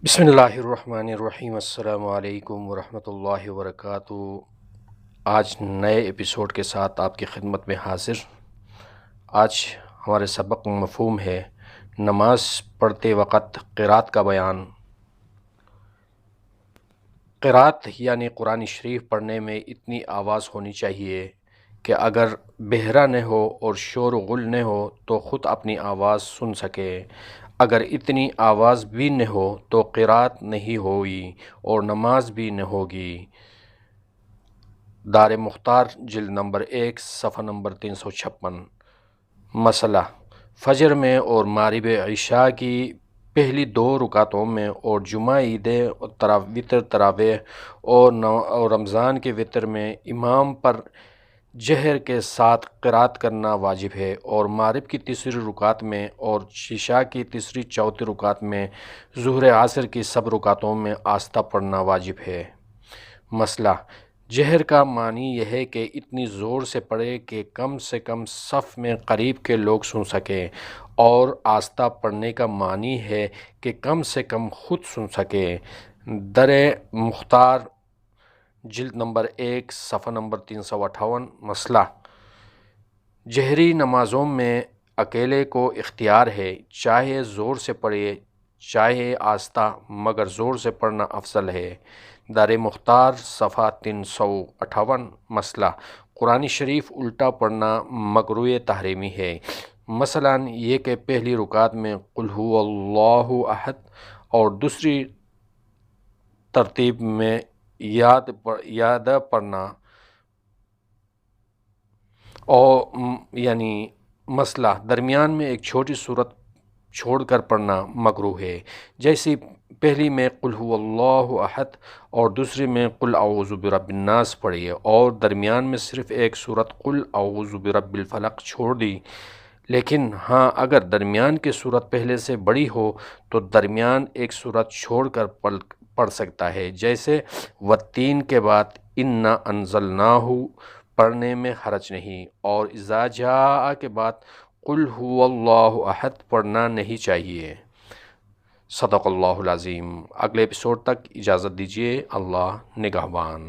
بسم اللہ الرحمن الرحیم، السلام علیکم ورحمۃ اللہ وبرکاتہ۔ آج نئے ایپیسوڈ کے ساتھ آپ کی خدمت میں حاضر۔ آج ہمارے سبق مفہوم ہے نماز پڑھتے وقت قرات کا بیان۔ قرات یعنی قرآن شریف پڑھنے میں اتنی آواز ہونی چاہیے کہ اگر بہرا نہ ہو اور شور و غل نہ ہو تو خود اپنی آواز سن سکے۔ اگر اتنی آواز بھی نہ ہو تو قرات نہیں ہوئی اور نماز بھی نہ ہوگی۔ دار مختار جلد نمبر 1 صفحہ نمبر 356۔ مسئلہ: فجر میں اور مغرب عشاء کی پہلی 2 رکعتوں میں اور جمعہ عید وتر تراویح اور رمضان کے وتر میں امام پر جہر کے ساتھ قرات کرنا واجب ہے، اور مغرب کی تیسری رکعت میں اور عشاء کی تیسری چوتھی رکعت میں ظہر عصر کی سب رکعتوں میں آہستہ پڑھنا واجب ہے۔ مسئلہ: جہر کا معنی یہ ہے کہ اتنی زور سے پڑھے کہ کم سے کم صف میں قریب کے لوگ سن سکیں، اور آہستہ پڑھنے کا معنی ہے کہ کم سے کم خود سن سکیں۔ در مختار جلد نمبر 1 صفحہ نمبر 358۔ مسئلہ: جہری نمازوں میں اکیلے کو اختیار ہے، چاہے زور سے پڑھے چاہے آہستہ، مگر زور سے پڑھنا افضل ہے۔ دار مختار صفحہ 358۔ مسئلہ: قرآن شریف الٹا پڑھنا مکروہ تحریمی ہے، مثلاً یہ کہ پہلی رکعت میں قل ھو اللہ احد اور دوسری ترتیب میں یاد پڑھنا مسئلہ: درمیان میں ایک چھوٹی سورت چھوڑ کر پڑھنا مکروہ ہے، جیسے پہلی میں قل ھو اللہ احد اور دوسری میں قل اعوذ برب الناس پڑھی اور درمیان میں صرف ایک سورت قل اعوذ برب الفلق چھوڑ دی۔ لیکن ہاں، اگر درمیان کی سورت پہلے سے بڑی ہو تو درمیان ایک سورت چھوڑ کر پڑھ سکتا ہے، جیسے والتین کے بعد انا انزلناہ پڑھنے میں حرج نہیں، اور اذا جاء کے بعد قل ھو اللہ احد پڑھنا نہیں چاہیے۔ صدق اللہ العظیم۔ اگلے ایپیسوڈ تک اجازت دیجیے۔ اللہ نگہبان۔